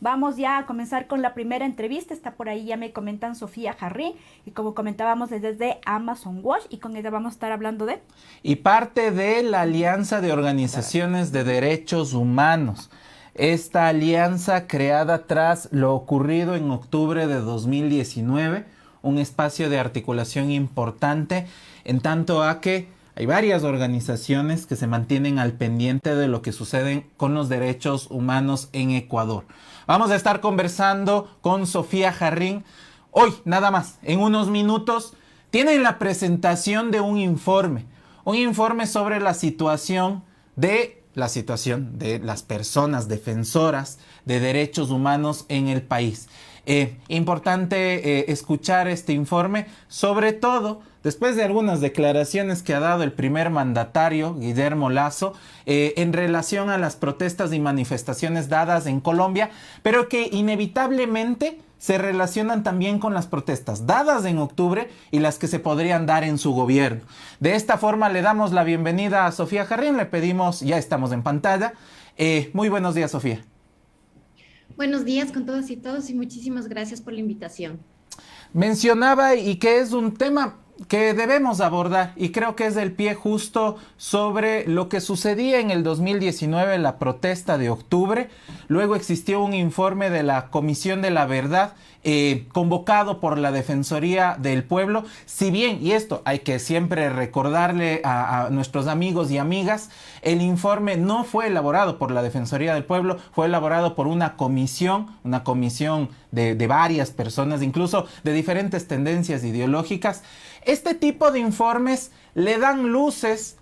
Vamos ya a comenzar con la primera entrevista. Está por ahí, ya me comentan, Sofía Jarrín, y como comentábamos desde Amazon Watch, y con ella vamos a estar hablando de... Y parte de la Alianza de Organizaciones de Derechos Humanos. Esta alianza creada tras lo ocurrido en octubre de 2019, un espacio de articulación importante, en tanto a que hay varias organizaciones que se mantienen al pendiente de lo que sucede con los derechos humanos en Ecuador. Vamos a estar conversando con Sofía Jarrín. Hoy, nada más, en unos minutos, tienen la presentación de un informe sobre la situación de las personas defensoras de derechos humanos en el país. Importante escuchar este informe, sobre todo después de algunas declaraciones que ha dado el primer mandatario, Guillermo Lasso, en relación a las protestas y manifestaciones dadas en Colombia, pero que inevitablemente se relacionan también con las protestas dadas en octubre y las que se podrían dar en su gobierno. De esta forma le damos la bienvenida a Sofía Jarrín, le pedimos, ya estamos en pantalla. Muy buenos días, Sofía. Buenos días con todas y todos y muchísimas gracias por la invitación. Mencionaba y que es un tema que debemos abordar y creo que es el pie justo sobre lo que sucedía en el 2019, la protesta de octubre. Luego existió un informe de la Comisión de la Verdad convocado por la Defensoría del Pueblo. Si bien, y esto hay que siempre recordarle a nuestros amigos y amigas, el informe no fue elaborado por la Defensoría del Pueblo, fue elaborado por una comisión de varias personas, incluso de diferentes tendencias ideológicas. Este tipo de informes le dan luces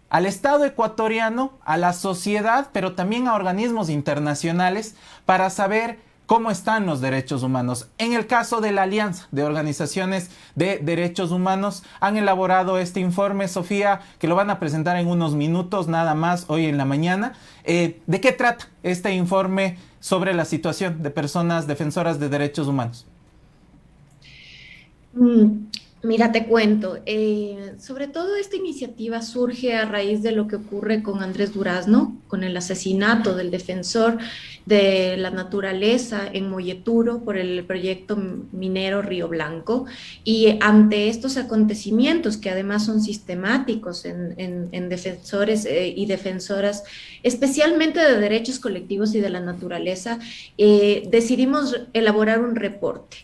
al Estado ecuatoriano, a la sociedad, pero también a organismos internacionales para saber cómo están los derechos humanos. En el caso de la Alianza de Organizaciones de Derechos Humanos, han elaborado este informe, Sofía, que lo van a presentar en unos minutos nada más hoy en la mañana. ¿De qué trata este informe sobre la situación de personas defensoras de derechos humanos? Mira, te cuento, sobre todo esta iniciativa surge a raíz de lo que ocurre con Andrés Durazno, con el asesinato del defensor de la naturaleza en Molleturo por el proyecto minero Río Blanco. Y ante estos acontecimientos, que además son sistemáticos en defensores y defensoras, especialmente de derechos colectivos y de la naturaleza, decidimos elaborar un reporte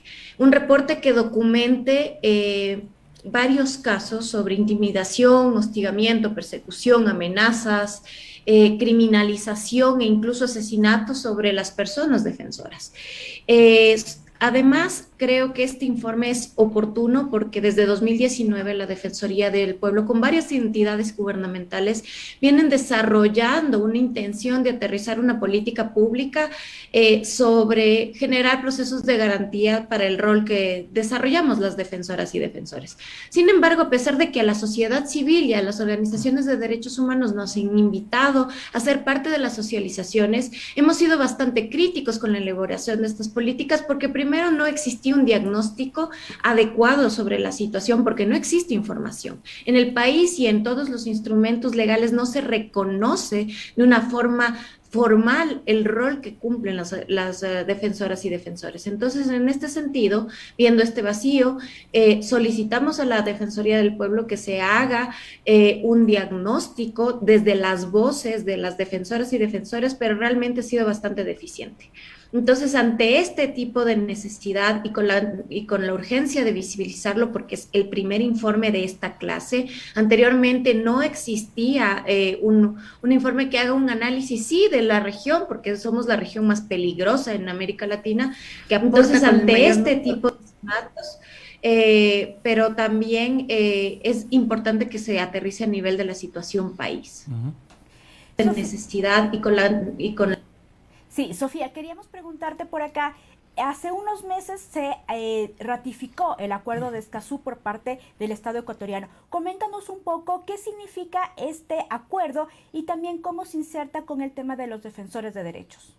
que documente varios casos sobre intimidación, hostigamiento, persecución, amenazas, criminalización e incluso asesinatos sobre las personas defensoras. Además, creo que este informe es oportuno porque desde 2019 la Defensoría del Pueblo, con varias entidades gubernamentales, vienen desarrollando una intención de aterrizar una política pública sobre generar procesos de garantía para el rol que desarrollamos las defensoras y defensores. Sin embargo, a pesar de que a la sociedad civil y a las organizaciones de derechos humanos nos han invitado a ser parte de las socializaciones, hemos sido bastante críticos con la elaboración de estas políticas porque primero no existía un diagnóstico adecuado sobre la situación porque no existe información. En el país y en todos los instrumentos legales no se reconoce de una forma formal el rol que cumplen las defensoras y defensores. Entonces, en este sentido, viendo este vacío, solicitamos a la Defensoría del Pueblo que se haga un diagnóstico desde las voces de las defensoras y defensores, pero realmente ha sido bastante deficiente. Entonces, ante este tipo de necesidad y con la urgencia de visibilizarlo, porque es el primer informe de esta clase, anteriormente no existía un informe que haga un análisis, sí, de la región, porque somos la región más peligrosa en América Latina, que entonces ante este tipo de datos, pero también es importante que se aterrice a nivel de la situación país. De necesidad y con la... Sí, Sofía, queríamos preguntarte por acá. Hace unos meses se ratificó el acuerdo de Escazú por parte del Estado ecuatoriano. Coméntanos un poco qué significa este acuerdo y también cómo se inserta con el tema de los defensores de derechos.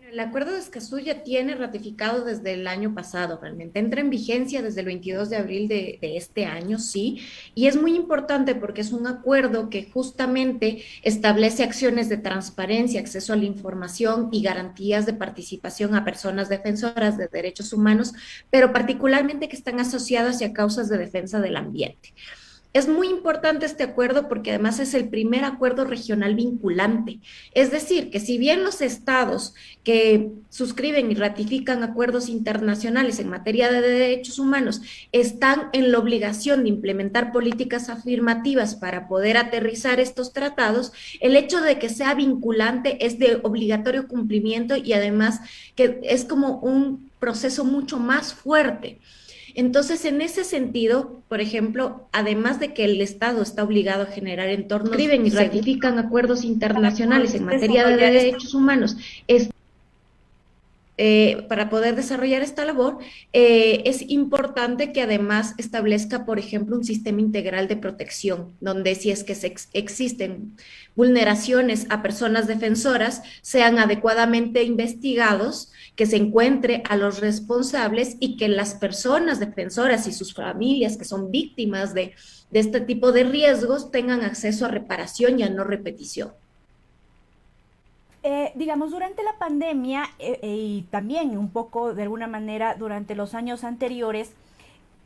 El acuerdo de Escazú ya tiene ratificado desde el año pasado, realmente entra en vigencia desde el 22 de abril de este año, sí, y es muy importante porque es un acuerdo que justamente establece acciones de transparencia, acceso a la información y garantías de participación a personas defensoras de derechos humanos, pero particularmente que están asociadas a causas de defensa del ambiente. Es muy importante este acuerdo porque además es el primer acuerdo regional vinculante. Es decir, que si bien los estados que suscriben y ratifican acuerdos internacionales en materia de derechos humanos están en la obligación de implementar políticas afirmativas para poder aterrizar estos tratados, el hecho de que sea vinculante es de obligatorio cumplimiento y además que es como un proceso mucho más fuerte. Entonces, en ese sentido, por ejemplo, además de que el Estado está obligado a generar entornos, escriben y ratifican acuerdos internacionales en materia de derechos humanos, para poder desarrollar esta labor, es importante que además establezca, por ejemplo, un sistema integral de protección, donde si es que existen vulneraciones a personas defensoras, sean adecuadamente investigados, que se encuentre a los responsables y que las personas defensoras y sus familias que son víctimas de este tipo de riesgos tengan acceso a reparación y a no repetición. Digamos, durante la pandemia y también un poco de alguna manera durante los años anteriores,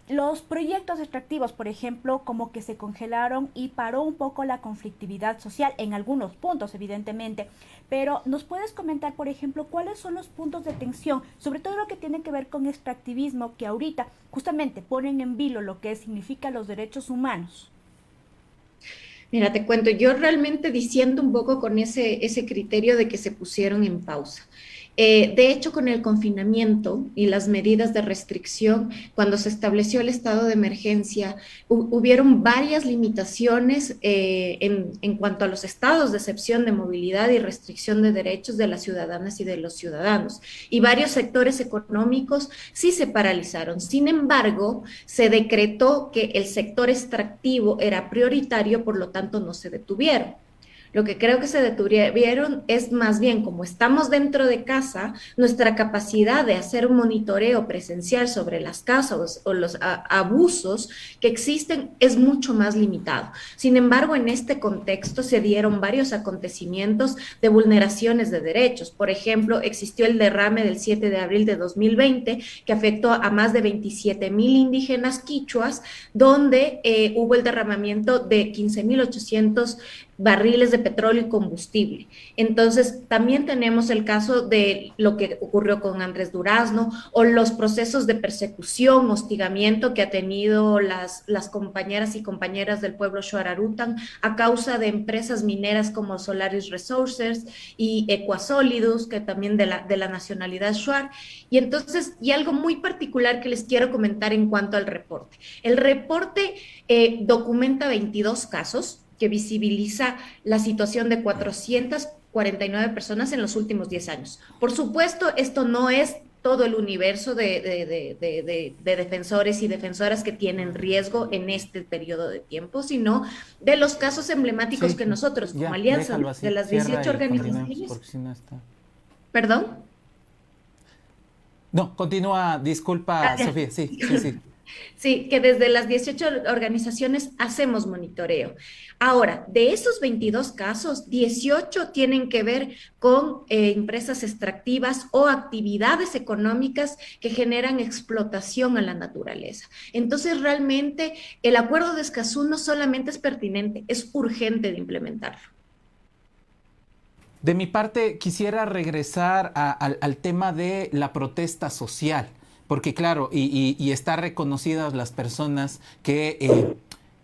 los proyectos extractivos, por ejemplo, como que se congelaron y paró un poco la conflictividad social en algunos puntos, evidentemente. Pero ¿nos puedes comentar, por ejemplo, cuáles son los puntos de tensión, sobre todo lo que tiene que ver con extractivismo, que ahorita justamente ponen en vilo lo que significa los derechos humanos? Mira, te cuento, yo realmente diciendo un poco con ese criterio de que se pusieron en pausa. De hecho, con el confinamiento y las medidas de restricción, cuando se estableció el estado de emergencia, hubieron varias limitaciones en cuanto a los estados de excepción de movilidad y restricción de derechos de las ciudadanas y de los ciudadanos. Y varios sectores económicos sí se paralizaron. Sin embargo, se decretó que el sector extractivo era prioritario, por lo tanto no se detuvieron. Lo que creo que se detuvieron es más bien, como estamos dentro de casa, nuestra capacidad de hacer un monitoreo presencial sobre las causas o los abusos que existen es mucho más limitado. Sin embargo, en este contexto se dieron varios acontecimientos de vulneraciones de derechos. Por ejemplo, existió el derrame del 7 de abril de 2020 que afectó a más de 27,000 indígenas quichuas, donde hubo el derramamiento de 15,800 barriles de petróleo y combustible. Entonces, también tenemos el caso de lo que ocurrió con Andrés Durazno o los procesos de persecución, hostigamiento que ha tenido las compañeras y compañeras del pueblo Xuararután a causa de empresas mineras como Solaris Resources y Ecuasólidos, que también de la nacionalidad Shuar. Y entonces, y algo muy particular que les quiero comentar en cuanto al reporte. El reporte documenta 22 casos, que visibiliza la situación de 449 personas en los últimos 10 años. Por supuesto, esto no es todo el universo de defensores y defensoras que tienen riesgo en este periodo de tiempo, sino de los casos emblemáticos que nosotros, como Alianza, de las 18 organizaciones... Si no está. ¿Perdón? No, continúa, disculpa, Sofía, sí. Sí, que desde las 18 organizaciones hacemos monitoreo. Ahora, de esos 22 casos, 18 tienen que ver con empresas extractivas o actividades económicas que generan explotación a la naturaleza. Entonces, realmente, el acuerdo de Escazú no solamente es pertinente, es urgente de implementarlo. De mi parte, quisiera regresar al tema de la protesta social. Porque claro, y está reconocidas las personas que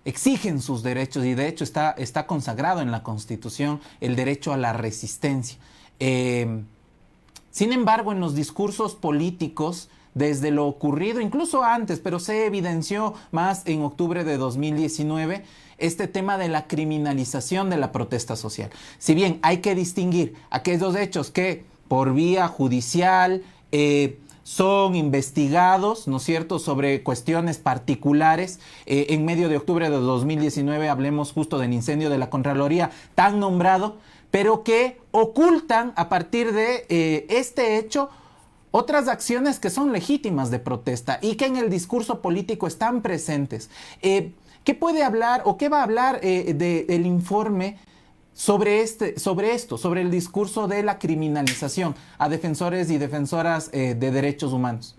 exigen sus derechos y de hecho está consagrado en la Constitución el derecho a la resistencia. Sin embargo, en los discursos políticos, desde lo ocurrido, incluso antes, pero se evidenció más en octubre de 2019, este tema de la criminalización de la protesta social. Si bien hay que distinguir aquellos hechos que por vía judicial son investigados, ¿no es cierto?, sobre cuestiones particulares. En medio de octubre de 2019 hablemos justo del incendio de la Contraloría tan nombrado, pero que ocultan a partir de este hecho otras acciones que son legítimas de protesta y que en el discurso político están presentes. ¿Qué puede hablar o qué va a hablar del informe sobre esto, sobre el discurso de la criminalización a defensores y defensoras de derechos humanos?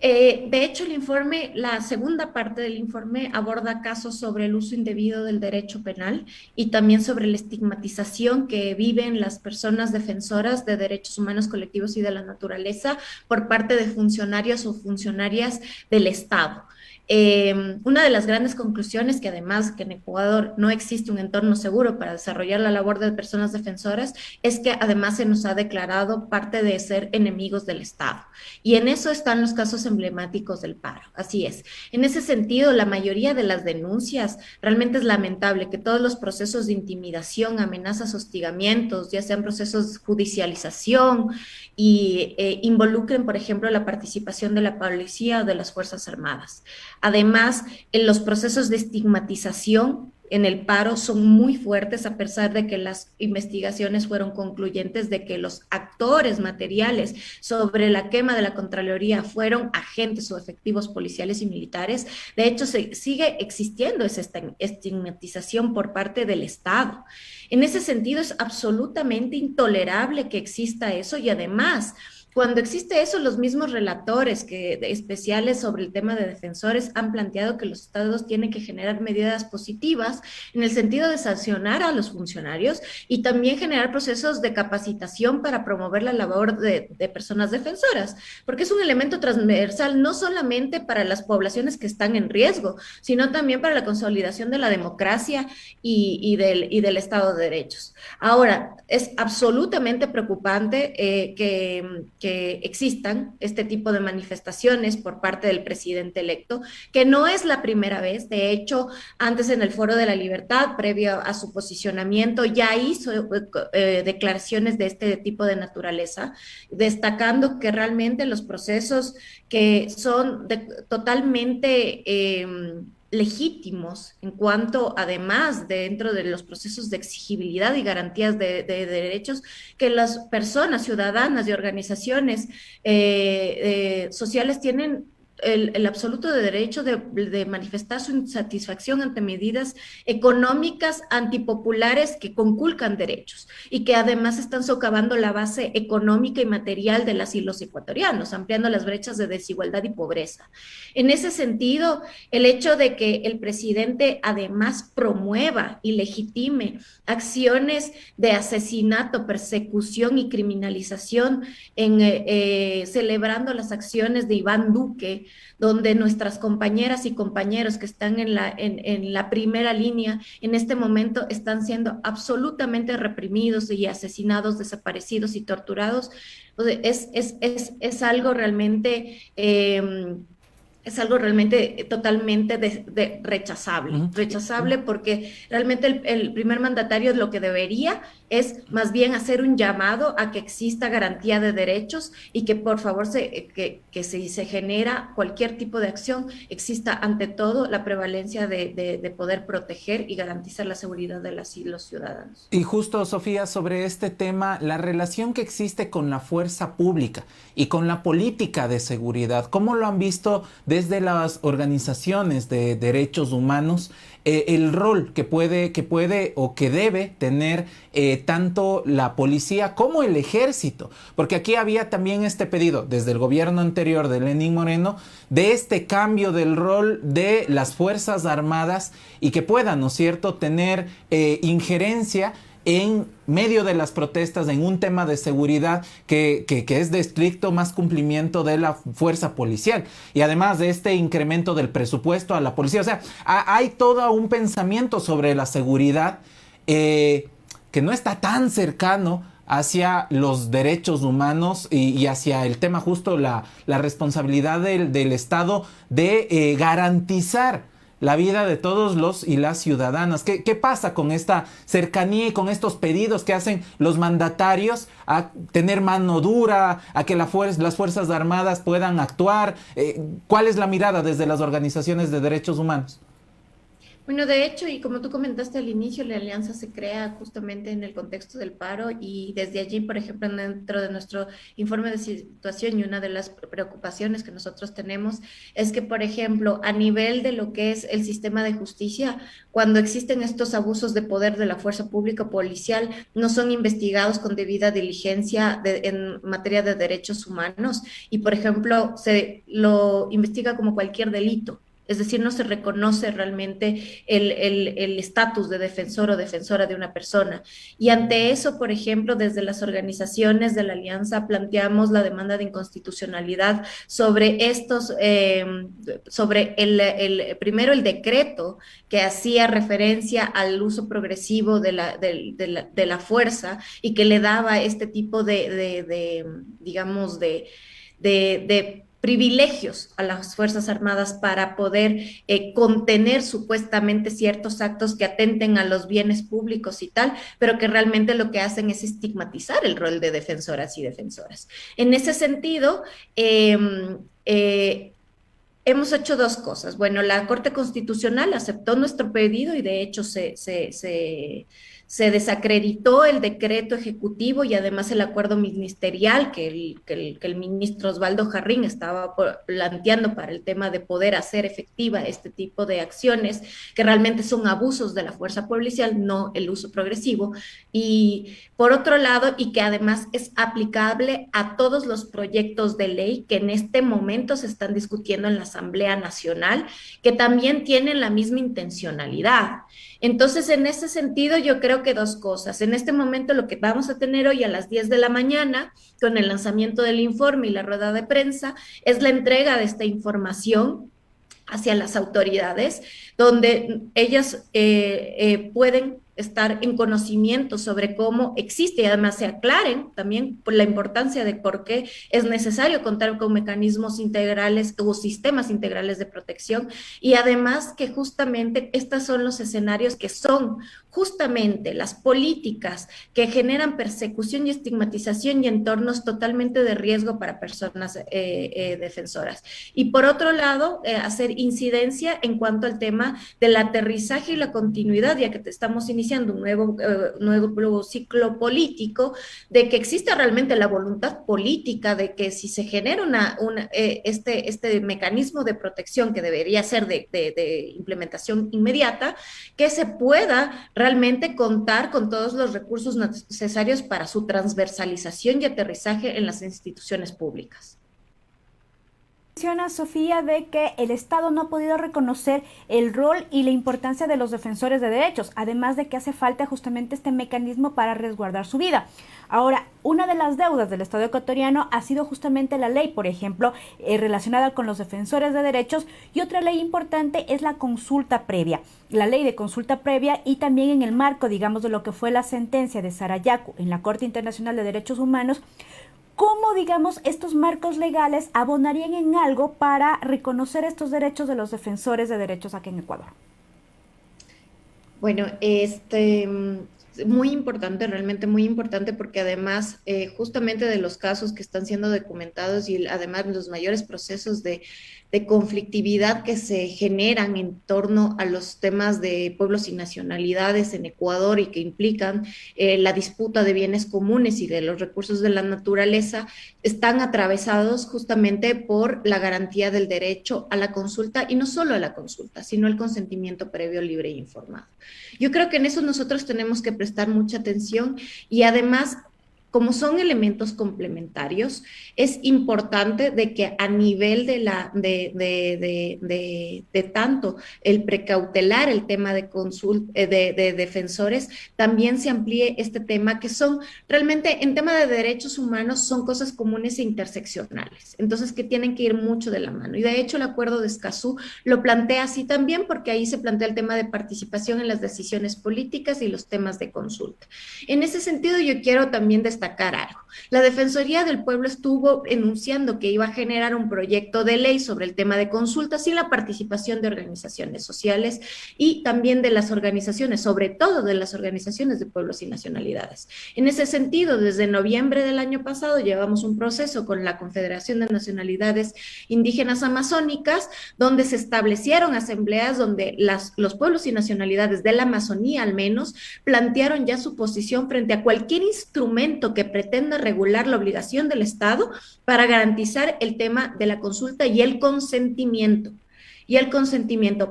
De hecho, el informe, la segunda parte del informe aborda casos sobre el uso indebido del derecho penal y también sobre la estigmatización que viven las personas defensoras de derechos humanos colectivos y de la naturaleza por parte de funcionarios o funcionarias del Estado. Una de las grandes conclusiones, que además que en Ecuador no existe un entorno seguro para desarrollar la labor de personas defensoras, es que además se nos ha declarado parte de ser enemigos del Estado. Y en eso están los casos emblemáticos del paro. Así es. En ese sentido, la mayoría de las denuncias, realmente es lamentable que todos los procesos de intimidación, amenazas, hostigamientos, ya sean procesos de judicialización y involucren, por ejemplo, la participación de la policía o de las Fuerzas Armadas. Además, en los procesos de estigmatización en el paro son muy fuertes, a pesar de que las investigaciones fueron concluyentes de que los actores materiales sobre la quema de la Contraloría fueron agentes o efectivos policiales y militares. De hecho, sigue existiendo esa estigmatización por parte del Estado. En ese sentido, es absolutamente intolerable que exista eso y además, cuando existe eso, los mismos relatores especiales sobre el tema de defensores han planteado que los estados tienen que generar medidas positivas en el sentido de sancionar a los funcionarios y también generar procesos de capacitación para promover la labor de personas defensoras, porque es un elemento transversal no solamente para las poblaciones que están en riesgo, sino también para la consolidación de la democracia y del Estado de Derechos. Ahora, es absolutamente preocupante que existan este tipo de manifestaciones por parte del presidente electo, que no es la primera vez. De hecho, antes en el Foro de la Libertad, previo a su posicionamiento, ya hizo declaraciones de este tipo de naturaleza, destacando que realmente los procesos que son totalmente legítimos en cuanto, además, dentro de los procesos de exigibilidad y garantías de derechos, que las personas ciudadanas y organizaciones sociales tienen el absoluto derecho de manifestar su insatisfacción ante medidas económicas antipopulares que conculcan derechos y que además están socavando la base económica y material de las y los ecuatorianos, ampliando las brechas de desigualdad y pobreza. En ese sentido, el hecho de que el presidente además promueva y legitime acciones de asesinato, persecución y criminalización, celebrando las acciones de Iván Duque, donde nuestras compañeras y compañeros que están en la primera línea en este momento están siendo absolutamente reprimidos y asesinados, desaparecidos y torturados. Es algo realmente... es algo realmente totalmente rechazable, rechazable porque realmente el primer mandatario lo que debería es más bien hacer un llamado a que exista garantía de derechos y que por favor que si se genera cualquier tipo de acción exista ante todo la prevalencia de poder proteger y garantizar la seguridad de las y los ciudadanos. Y justo, Sofía, sobre este tema, la relación que existe con la fuerza pública y con la política de seguridad, ¿cómo lo han visto desde las organizaciones de derechos humanos? El rol que puede o que debe tener tanto la policía como el ejército, porque aquí había también este pedido desde el gobierno anterior de Lenín Moreno de este cambio del rol de las Fuerzas Armadas y que puedan, ¿no es cierto?, tener injerencia en medio de las protestas en un tema de seguridad que es de estricto más cumplimiento de la fuerza policial y además de este incremento del presupuesto a la policía. O sea, hay todo un pensamiento sobre la seguridad que no está tan cercano hacia los derechos humanos y hacia el tema justo la responsabilidad del Estado de garantizar la vida de todos los y las ciudadanas. ¿Qué pasa con esta cercanía y con estos pedidos que hacen los mandatarios a tener mano dura, a que las Fuerzas Armadas puedan actuar? ¿Cuál es la mirada desde las organizaciones de derechos humanos? Bueno, de hecho, y como tú comentaste al inicio, la alianza se crea justamente en el contexto del paro y desde allí, por ejemplo, dentro de nuestro informe de situación y una de las preocupaciones que nosotros tenemos es que, por ejemplo, a nivel de lo que es el sistema de justicia, cuando existen estos abusos de poder de la fuerza pública policial, no son investigados con debida diligencia en materia de derechos humanos y, por ejemplo, se lo investiga como cualquier delito. Es decir, no se reconoce realmente el estatus de defensor o defensora de una persona. Y ante eso, por ejemplo, desde las organizaciones de la Alianza planteamos la demanda de inconstitucionalidad sobre estos, sobre primero el decreto que hacía referencia al uso progresivo de la fuerza y que le daba este tipo digamos, de privilegios a las Fuerzas Armadas para poder contener supuestamente ciertos actos que atenten a los bienes públicos y tal, pero que realmente lo que hacen es estigmatizar el rol de defensoras y defensoras. En ese sentido, hemos hecho dos cosas. Bueno, la Corte Constitucional aceptó nuestro pedido y de hecho se desacreditó el decreto ejecutivo y además el acuerdo ministerial que el ministro Osvaldo Jarrín estaba planteando para el tema de poder hacer efectiva este tipo de acciones, que realmente son abusos de la fuerza policial, no el uso progresivo. Y por otro lado, y que además es aplicable a todos los proyectos de ley que en este momento se están discutiendo en la Asamblea Nacional, que también tienen la misma intencionalidad. Entonces, en ese sentido, yo creo que dos cosas. En este momento, lo que vamos a tener hoy a las 10 de la mañana, con el lanzamiento del informe y la rueda de prensa, es la entrega de esta información hacia las autoridades, donde ellas pueden estar en conocimiento sobre cómo existe y además se aclaren también por la importancia de por qué es necesario contar con mecanismos integrales o sistemas integrales de protección y además que justamente estos son los escenarios que son justamente las políticas que generan persecución y estigmatización y entornos totalmente de riesgo para personas defensoras. Y por otro lado, hacer incidencia en cuanto al tema del aterrizaje y la continuidad, ya que estamos iniciando un nuevo ciclo político, de que exista realmente la voluntad política de que si se genera este mecanismo de protección que debería ser de implementación inmediata, que se pueda realmente contar con todos los recursos necesarios para su transversalización y aterrizaje en las instituciones públicas. Menciona Sofía de que el Estado no ha podido reconocer el rol y la importancia de los defensores de derechos, además de que hace falta justamente este mecanismo para resguardar su vida. Ahora, una de las deudas del Estado ecuatoriano ha sido justamente la ley, por ejemplo, relacionada con los defensores de derechos, y otra ley importante es la consulta previa. La ley de consulta previa y también en el marco, digamos, de lo que fue la sentencia de Sarayaku en la Corte Internacional de Derechos Humanos. ¿Cómo, digamos, estos marcos legales abonarían en algo para reconocer estos derechos de los defensores de derechos aquí en Ecuador? Bueno, muy importante, realmente muy importante, porque además justamente de los casos que están siendo documentados y además los mayores procesos de conflictividad que se generan en torno a los temas de pueblos y nacionalidades en Ecuador y que implican la disputa de bienes comunes y de los recursos de la naturaleza, están atravesados justamente por la garantía del derecho a la consulta y no solo a la consulta, sino el consentimiento previo, libre e informado. Yo creo que en eso nosotros tenemos que prestar mucha atención y además, como son elementos complementarios, es importante de que a nivel de tanto el precautelar el tema de defensores, también se amplíe este tema, que son realmente en tema de derechos humanos, son cosas comunes e interseccionales, entonces que tienen que ir mucho de la mano. Y de hecho el acuerdo de Escazú lo plantea así también, porque ahí se plantea el tema de participación en las decisiones políticas y los temas de consulta. En ese sentido, yo quiero también destacar destacar algo. La Defensoría del Pueblo estuvo enunciando que iba a generar un proyecto de ley sobre el tema de consultas y la participación de organizaciones sociales y también de las organizaciones, sobre todo de las organizaciones de pueblos y nacionalidades. En ese sentido, desde noviembre del año pasado llevamos un proceso con la Confederación de Nacionalidades Indígenas Amazónicas, donde se establecieron asambleas donde los pueblos y nacionalidades de la Amazonía al menos plantearon ya su posición frente a cualquier instrumento que pretenda regular la obligación del Estado para garantizar el tema de la consulta y el consentimiento.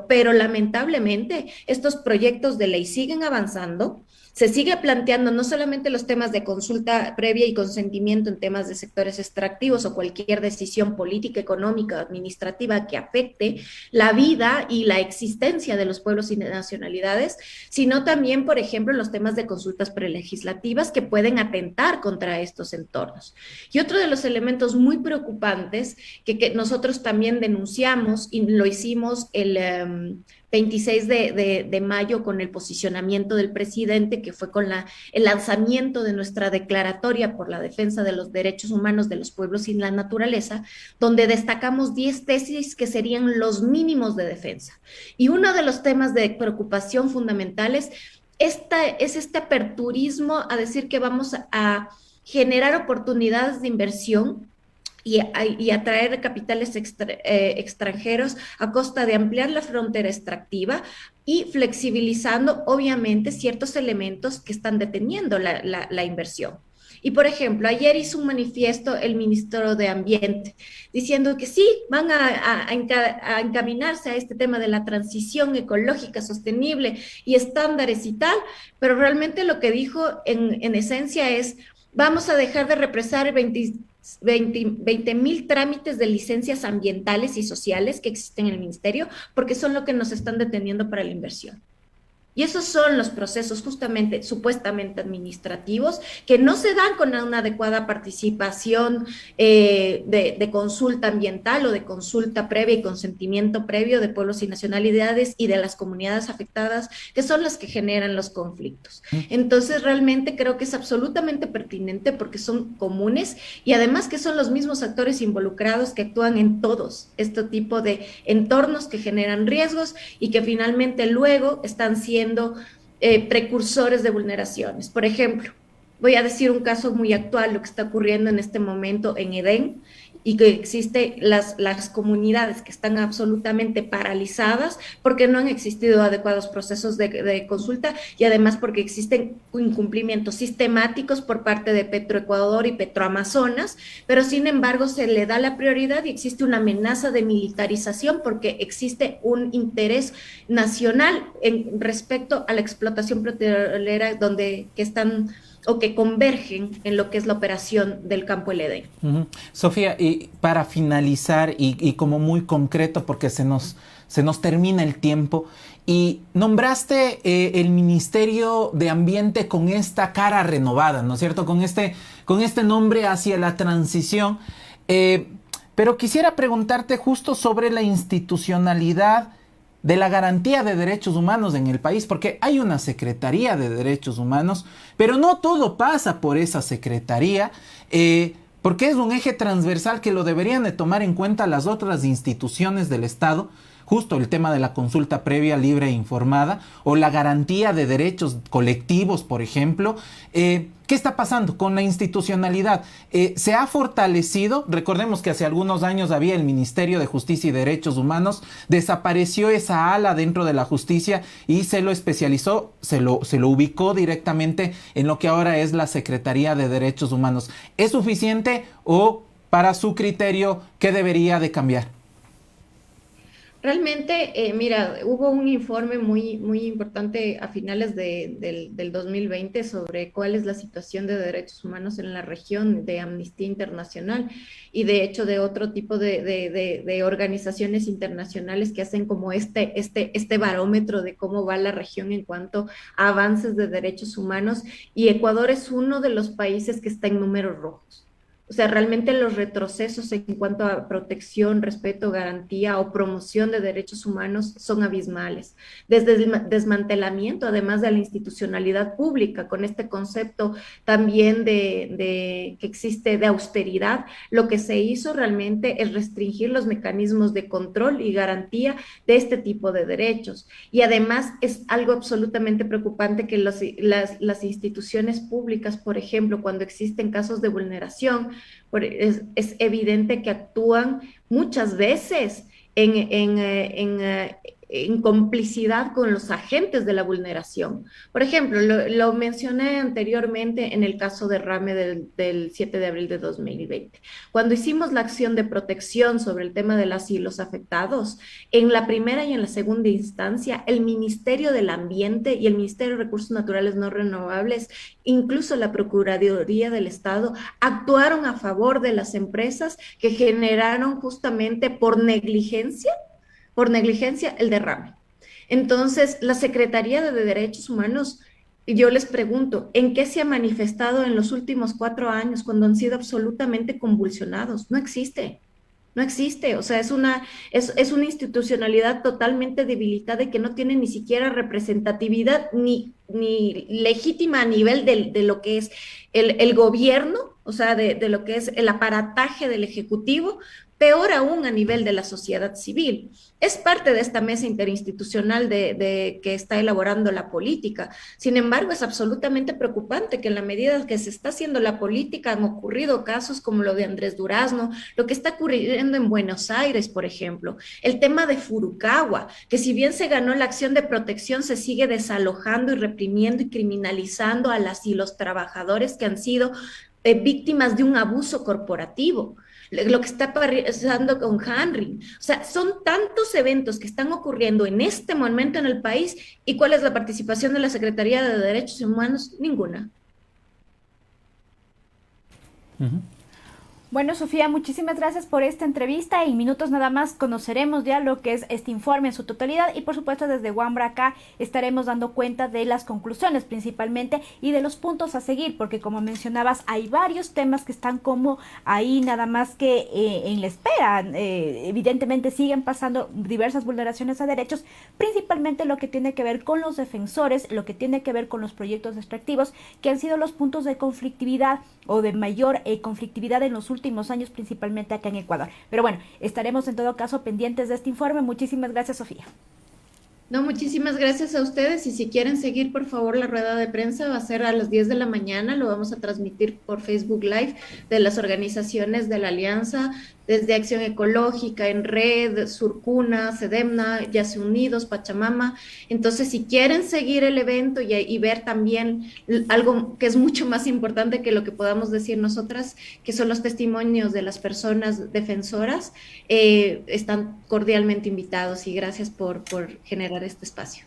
Pero lamentablemente estos proyectos de ley siguen avanzando, se sigue planteando no solamente los temas de consulta previa y consentimiento en temas de sectores extractivos o cualquier decisión política, económica, administrativa que afecte la vida y la existencia de los pueblos y nacionalidades, sino también, por ejemplo, los temas de consultas prelegislativas que pueden atentar contra estos entornos. Y otro de los elementos muy preocupantes que nosotros también denunciamos y lo hicimos el 26 de mayo con el posicionamiento del presidente, que fue con el lanzamiento de nuestra declaratoria por la defensa de los derechos humanos de los pueblos y la naturaleza, donde destacamos 10 tesis que serían los mínimos de defensa. Y uno de los temas de preocupación fundamentales es este aperturismo a decir que vamos a generar oportunidades de inversión y atraer capitales extranjeros a costa de ampliar la frontera extractiva y flexibilizando, obviamente, ciertos elementos que están deteniendo la inversión. Y, por ejemplo, ayer hizo un manifiesto el ministro de Ambiente diciendo que sí, van a encaminarse a este tema de la transición ecológica sostenible y estándares y tal, pero realmente lo que dijo en esencia es: vamos a dejar de represar 20,000 trámites de licencias ambientales y sociales que existen en el ministerio, porque son lo que nos están deteniendo para la inversión. Y esos son los procesos justamente, supuestamente administrativos, que no se dan con una adecuada participación de consulta ambiental o de consulta previa y consentimiento previo de pueblos y nacionalidades y de las comunidades afectadas, que son las que generan los conflictos. Entonces, realmente creo que es absolutamente pertinente porque son comunes y además que son los mismos actores involucrados que actúan en todos este tipo de entornos que generan riesgos y que finalmente luego están siendo precursores de vulneraciones. Por ejemplo, voy a decir un caso muy actual, lo que está ocurriendo en este momento en Edén, y que existen las comunidades que están absolutamente paralizadas porque no han existido adecuados procesos de consulta y además porque existen incumplimientos sistemáticos por parte de Petroecuador y Petroamazonas, pero sin embargo se le da la prioridad y existe una amenaza de militarización porque existe un interés nacional respecto a la explotación petrolera que están o que convergen en lo que es la operación del campo El Edén. Sofía, y para finalizar y como muy concreto porque se nos termina el tiempo, y nombraste el Ministerio de Ambiente con esta cara renovada, ¿no es cierto? Con este nombre hacia la transición, pero quisiera preguntarte justo sobre la institucionalidad de la garantía de derechos humanos en el país, porque hay una Secretaría de Derechos Humanos, pero no todo pasa por esa Secretaría, porque es un eje transversal que lo deberían de tomar en cuenta las otras instituciones del Estado, justo el tema de la consulta previa, libre e informada, o la garantía de derechos colectivos, por ejemplo. ¿Qué está pasando con la institucionalidad? ¿Se ha fortalecido? Recordemos que hace algunos años había el Ministerio de Justicia y Derechos Humanos, desapareció esa ala dentro de la justicia y se lo especializó, se lo ubicó directamente en lo que ahora es la Secretaría de Derechos Humanos. ¿Es suficiente o, para su criterio, qué debería de cambiar? Realmente, mira, hubo un informe muy importante a finales del 2020 sobre cuál es la situación de derechos humanos en la región de Amnistía Internacional y de hecho de otro tipo de organizaciones internacionales que hacen como este barómetro de cómo va la región en cuanto a avances de derechos humanos, y Ecuador es uno de los países que está en números rojos. O sea, realmente los retrocesos en cuanto a protección, respeto, garantía o promoción de derechos humanos son abismales. Desde el desmantelamiento, además de la institucionalidad pública, con este concepto también que existe de austeridad, lo que se hizo realmente es restringir los mecanismos de control y garantía de este tipo de derechos. Y además es algo absolutamente preocupante que las instituciones públicas, por ejemplo, cuando existen casos de vulneración, es evidente que actúan muchas veces en complicidad con los agentes de la vulneración. Por ejemplo, lo mencioné anteriormente en el caso de Rame del 7 de abril de 2020. Cuando hicimos la acción de protección sobre el tema de las y los afectados, en la primera y en la segunda instancia, el Ministerio del Ambiente y el Ministerio de Recursos Naturales No Renovables, incluso la Procuraduría del Estado, actuaron a favor de las empresas que generaron justamente por negligencia el derrame. Entonces, la Secretaría de Derechos Humanos, yo les pregunto, ¿en qué se ha manifestado en los últimos 4 años cuando han sido absolutamente convulsionados? No existe. No existe, o sea, es una institucionalidad totalmente debilitada y que no tiene ni siquiera representatividad ni legítima a nivel de lo que es el gobierno, o sea, de lo que es el aparataje del Ejecutivo, peor aún a nivel de la sociedad civil. Es parte de esta mesa interinstitucional que está elaborando la política. Sin embargo, es absolutamente preocupante que en la medida que se está haciendo la política han ocurrido casos como lo de Andrés Durazno, lo que está ocurriendo en Buenos Aires, por ejemplo, el tema de Furukawa, que si bien se ganó la acción de protección, se sigue desalojando y reprimiendo y criminalizando a las y los trabajadores que han sido víctimas de un abuso corporativo. Lo que está pasando con Henry. O sea, son tantos eventos que están ocurriendo en este momento en el país. ¿Y cuál es la participación de la Secretaría de Derechos Humanos? Ninguna. Bueno, Sofía, muchísimas gracias por esta entrevista. En minutos nada más conoceremos ya lo que es este informe en su totalidad y por supuesto desde Wambra acá estaremos dando cuenta de las conclusiones principalmente y de los puntos a seguir, porque como mencionabas hay varios temas que están como ahí nada más que en la espera. Evidentemente siguen pasando diversas vulneraciones a derechos, principalmente lo que tiene que ver con los defensores, lo que tiene que ver con los proyectos extractivos, que han sido los puntos de conflictividad o de mayor conflictividad en los últimos años, principalmente acá en Ecuador. Pero bueno, estaremos en todo caso pendientes de este informe. Muchísimas gracias, Sofía. No, muchísimas gracias a ustedes y si quieren seguir, por favor, la rueda de prensa va a ser a las 10 de la mañana, lo vamos a transmitir por Facebook Live de las organizaciones de la Alianza, desde Acción Ecológica, En Red, Surcuna, Sedemna, Yace Unidos, Pachamama. Entonces, si quieren seguir el evento y ver también algo que es mucho más importante que lo que podamos decir nosotras, que son los testimonios de las personas defensoras, están cordialmente invitados y gracias por generar este espacio.